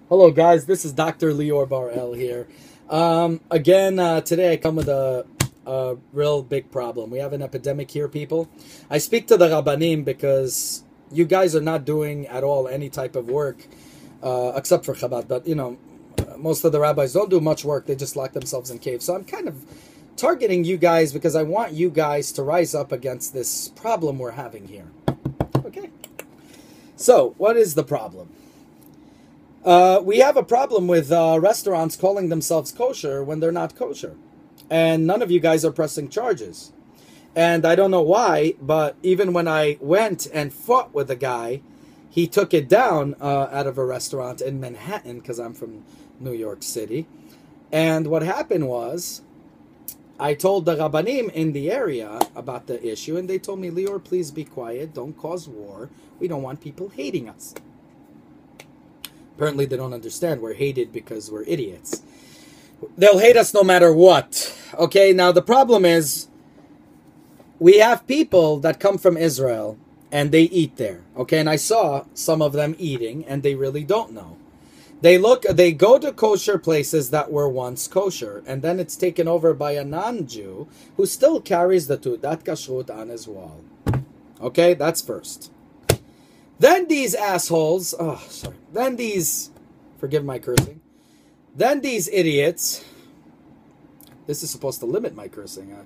Hello guys, this is Dr. Lior Bar-El here. Today I come with a real big problem. We have an epidemic here, people. I speak to the Rabbanim because you guys are not doing at all any type of work, except for Chabad. But, most of the rabbis don't do much work. They just lock themselves in caves. So I'm kind of targeting you guys because I want you guys to rise up against this problem we're having here. Okay? So, what is the problem? We have a problem with restaurants calling themselves kosher when they're not kosher. And none of you guys are pressing charges. And I don't know why, but even when I went and fought with a guy, he took it down out of a restaurant in Manhattan, because I'm from New York City. And what happened was, I told the Rabbanim in the area about the issue, and they told me, Lior, please be quiet, don't cause war. We don't want people hating us. Apparently they don't understand. We're hated because we're idiots. They'll hate us no matter what. Okay, now the problem is, we have people that come from Israel, and they eat there. Okay, and I saw some of them eating, and they really don't know. They go to kosher places that were once kosher, and then it's taken over by a non-Jew who still carries the Tudat Kashrut on his wall. Okay, that's first. Then these assholes, forgive my cursing, then these idiots, this is supposed to limit my cursing,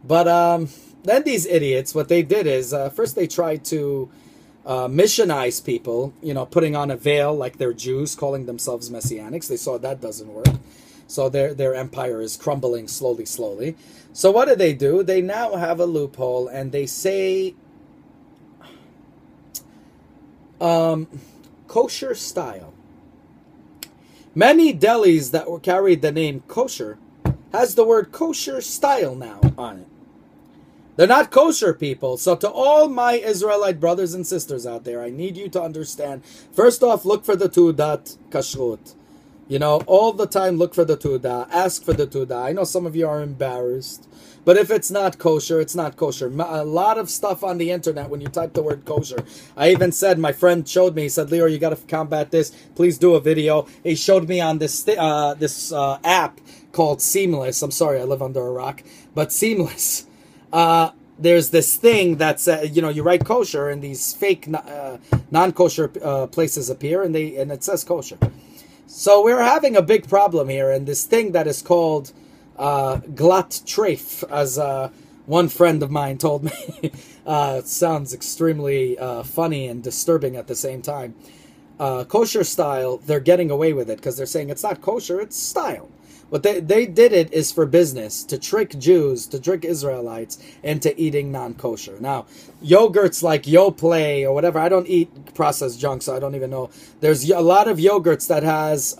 but then these idiots, what they did is, first they tried to missionize people, putting on a veil like they're Jews, calling themselves Messianics. They saw that doesn't work. So their empire is crumbling slowly. So what do? They now have a loophole, and they say, kosher style. Many delis that carried the name kosher has the word kosher style now on it. They're not kosher people. So to all my Israelite brothers and sisters out there, I need you to understand. First off, look for the Tudat Kashrut. All the time look for the Tudah. Ask for the Tudah. I know some of you are embarrassed. But if it's not kosher, it's not kosher. A lot of stuff on the internet, when you type the word kosher. I even said, my friend showed me, he said, Lior, you got to combat this. Please do a video. He showed me on this app called Seamless. I'm sorry, I live under a rock. But Seamless. There's this thing that's, you write kosher, and these fake non-kosher places appear, and it says kosher. So we're having a big problem here, and this thing that is called Glatt Traif, as one friend of mine told me. It sounds extremely funny and disturbing at the same time. Kosher style, they're getting away with it because they're saying it's not kosher, it's style. What they did it is for business, to trick Jews, to trick Israelites into eating non-kosher. Now, yogurts like Yoplait or whatever, I don't eat processed junk, so I don't even know. There's a lot of yogurts that has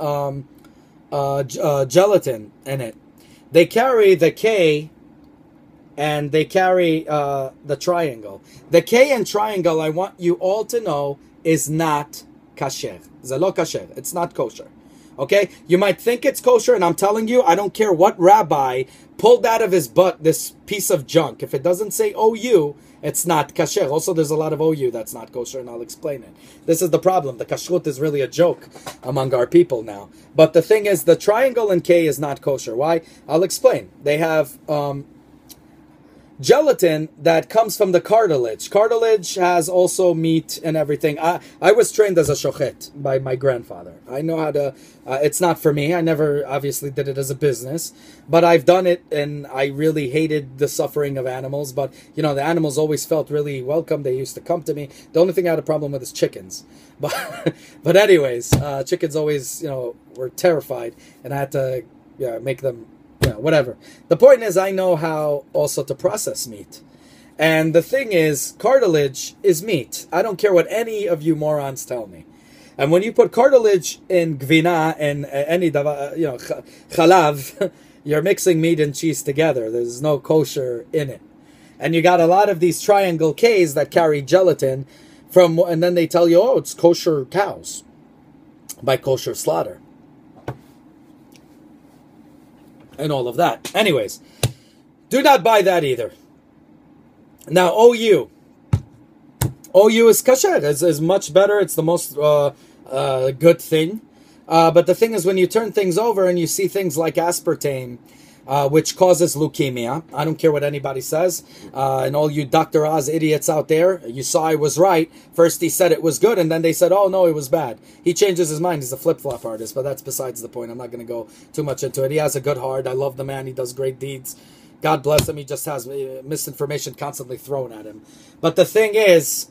gelatin in it. They carry the K and they carry the triangle. The K and triangle, I want you all to know, is not kasher. Zelo kasher. It's not kosher. Okay? You might think it's kosher, and I'm telling you, I don't care what rabbi pulled out of his butt this piece of junk. If it doesn't say OU, it's not kasher. Also, there's a lot of OU that's not kosher, and I'll explain it. This is the problem. The kashrut is really a joke among our people now. But the thing is, the triangle and K is not kosher. Why? I'll explain. They have gelatin that comes from the cartilage. Cartilage has also meat and everything. I was trained as a shochet by my grandfather. I know how to, it's not for me. I never obviously did it as a business, but I've done it, and I really hated the suffering of animals. But, the animals always felt really welcome. They used to come to me. The only thing I had a problem with is chickens. But anyways, chickens always, were terrified, and I had to make them, whatever. The point is, I know how also to process meat. And the thing is, cartilage is meat. I don't care what any of you morons tell me. And when you put cartilage in gvina and any chalav, you're mixing meat and cheese together. There's no kosher in it. And you got a lot of these triangle Ks that carry gelatin and then they tell you, oh, it's kosher cows by kosher slaughter. And all of that. Anyways, do not buy that either. Now, OU. OU is kasher. It's much better. It's the most a good thing. But the thing is, when you turn things over and you see things like aspartame, which causes leukemia, I don't care what anybody says, and all you Dr. Oz idiots out there, you saw I was right. First he said it was good, and then they said, oh no, it was bad. He changes his mind. He's a flip-flop artist, but that's besides the point. I'm not going to go too much into it. He has a good heart. I love the man. He does great deeds. God bless him. He just has misinformation constantly thrown at him. But the thing is,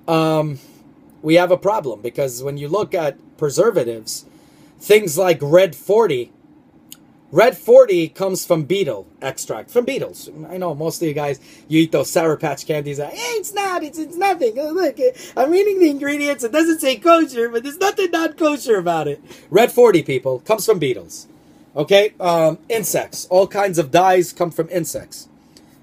we have a problem, because when you look at preservatives, things like Red 40 comes from beetle extract, from beetles. I know most of you guys, you eat those Sour Patch candies. Hey, it's nothing. Oh, look, I'm reading the ingredients. It doesn't say kosher, but there's nothing not kosher about it. Red 40, people, comes from beetles. Okay? Insects. All kinds of dyes come from insects.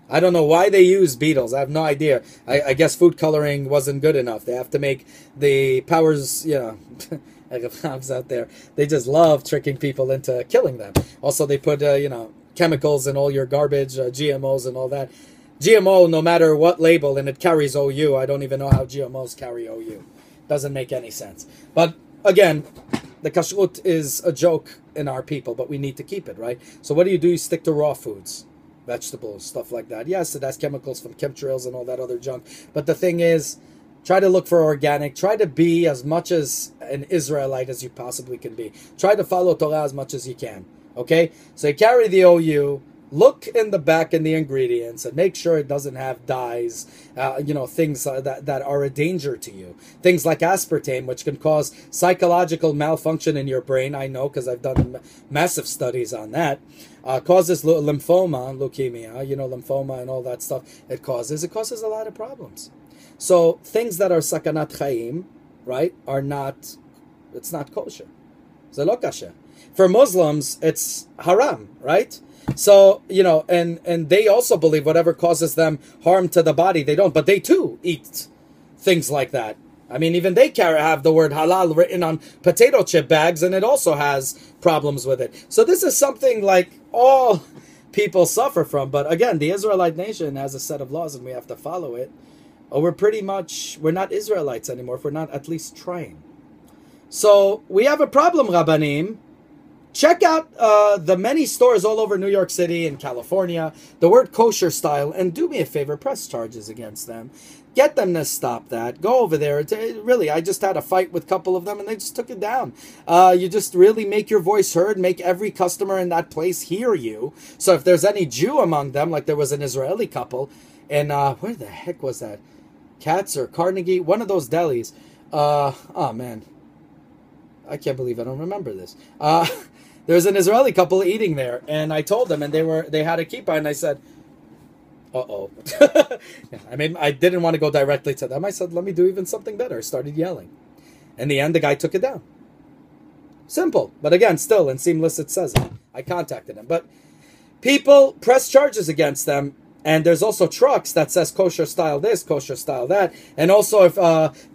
I don't know why they use beetles. I have no idea. I guess food coloring wasn't good enough. They have to make the powers, ravs out there. They just love tricking people into killing them. Also, they put, chemicals in all your garbage, GMOs and all that. GMO, no matter what label, and it carries OU. I don't even know how GMOs carry OU. Doesn't make any sense. But, again, the kashrut is a joke in our people, but we need to keep it, right? So what do? You stick to raw foods. Vegetables, stuff like that. Yes, it has chemicals from chemtrails and all that other junk. But the thing is, try to look for organic. Try to be as much as an Israelite as you possibly can be. Try to follow Torah as much as you can. Okay? So you carry the OU. Look in the back in the ingredients and make sure it doesn't have dyes, things that are a danger to you. Things like aspartame, which can cause psychological malfunction in your brain. I know, because I've done massive studies on that. Causes lymphoma, leukemia, lymphoma and all that stuff. It causes a lot of problems. So things that are sakanat chaim, right, it's not kosher. It's lo kosher. For Muslims, it's haram, right? So, and they also believe whatever causes them harm to the body, they don't. But they too eat things like that. I mean, even they have the word halal written on potato chip bags, and it also has problems with it. So this is something like all people suffer from. But again, the Israelite nation has a set of laws, and we have to follow it. Or we're not Israelites anymore if we're not at least trying. So we have a problem, Rabbanim. Check out the many stores all over New York City and California, the word kosher style, and do me a favor, press charges against them. Get them to stop that. Go over there. Really, I just had a fight with a couple of them, and they just took it down. You just really make your voice heard, make every customer in that place hear you. So if there's any Jew among them, like there was an Israeli couple, and where the heck was that? Katz or Carnegie? One of those delis. Oh, man. I can't believe I don't remember this. There was an Israeli couple eating there, and I told them, and they had a kippah, and I said, uh-oh. I didn't want to go directly to them. I said, let me do even something better. I started yelling. In the end, the guy took it down. Simple. But again, still, in Seamless it says it. I contacted him. But people press charges against them. And there's also trucks that says kosher style this, kosher style that. And also if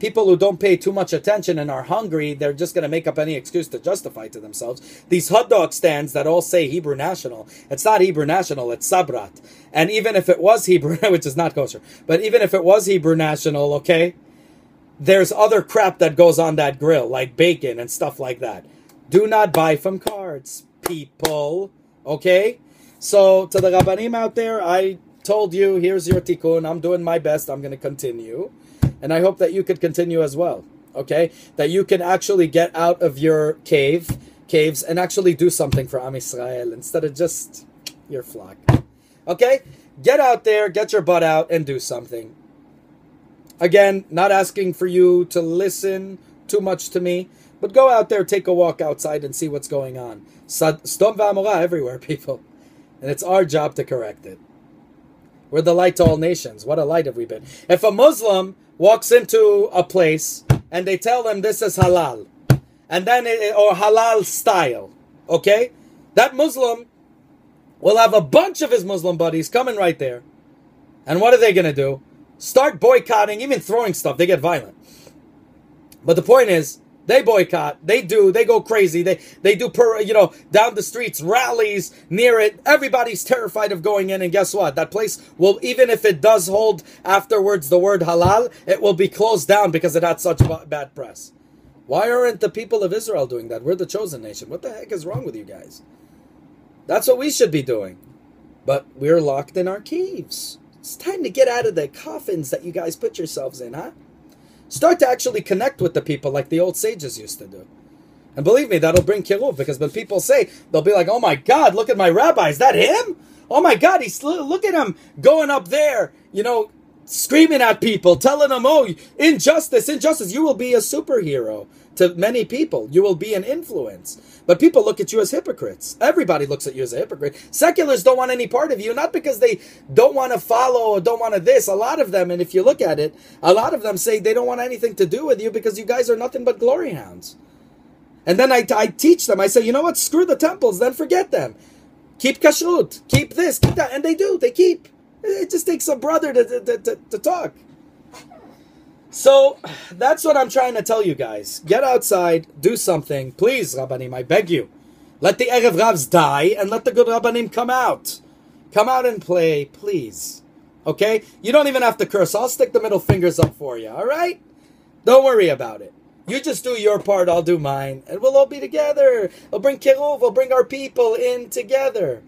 people who don't pay too much attention and are hungry, they're just going to make up any excuse to justify to themselves. These hot dog stands that all say Hebrew National. It's not Hebrew National, it's Sabrat. And even if it was Hebrew, which is not kosher, but even if it was Hebrew National, okay, there's other crap that goes on that grill, like bacon and stuff like that. Do not buy from carts, people. Okay? So to the Rabbanim out there, I told you, here's your tikkun. I'm doing my best. I'm going to continue. And I hope that you could continue as well. Okay? That you can actually get out of your caves, and actually do something for Am Yisrael instead of just your flock. Okay? Get out there, get your butt out, and do something. Again, not asking for you to listen too much to me, but go out there, take a walk outside, and see what's going on. Sdom v'Amorah everywhere, people. And it's our job to correct it. We're the light to all nations. What a light have we been. If a Muslim walks into a place and they tell them this is halal, and then or halal style, okay? That Muslim will have a bunch of his Muslim buddies coming right there. And what are they going to do? Start boycotting, even throwing stuff. They get violent. But the point is, they boycott, they go crazy, they do, down the streets, rallies near it. Everybody's terrified of going in, and guess what? That place will, even if it does hold afterwards the word halal, it will be closed down because it had such bad press. Why aren't the people of Israel doing that? We're the chosen nation. What the heck is wrong with you guys? That's what we should be doing. But we're locked in our caves. It's time to get out of the coffins that you guys put yourselves in, huh? Start to actually connect with the people like the old sages used to do. And believe me, that'll bring kiruv, because when people say, they'll be like, oh my God, look at my rabbi, is that him? Oh my God, look at him going up there, screaming at people, telling them, oh, injustice, you will be a superhero to many people. You will be an influence. But people look at you as hypocrites. Everybody looks at you as a hypocrite. Seculars don't want any part of you, not because they don't want to follow or don't want to this. A lot of them, and if you look at it, a lot of them say they don't want anything to do with you because you guys are nothing but glory hounds. And then I teach them. I say, you know what? Screw the temples. Then forget them. Keep kashrut. Keep this. Keep that. And they do. They keep. It just takes a brother to talk. So that's what I'm trying to tell you guys. Get outside. Do something. Please, Rabbanim, I beg you. Let the Erev ravs die and let the good Rabbanim come out. Come out and play, please. Okay? You don't even have to curse. I'll stick the middle fingers up for you. All right? Don't worry about it. You just do your part, I'll do mine, and we'll all be together. We'll bring kiruv, we'll bring our people in together.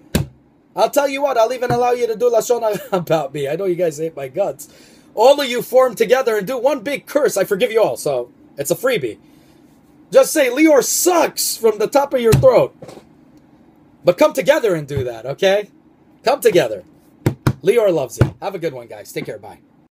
I'll tell you what, I'll even allow you to do lashon hara about me. I know you guys hate my guts. All of you form together and do one big curse. I forgive you all, so it's a freebie. Just say, Lior sucks from the top of your throat. But come together and do that, okay? Come together. Lior loves you. Have a good one, guys. Take care. Bye.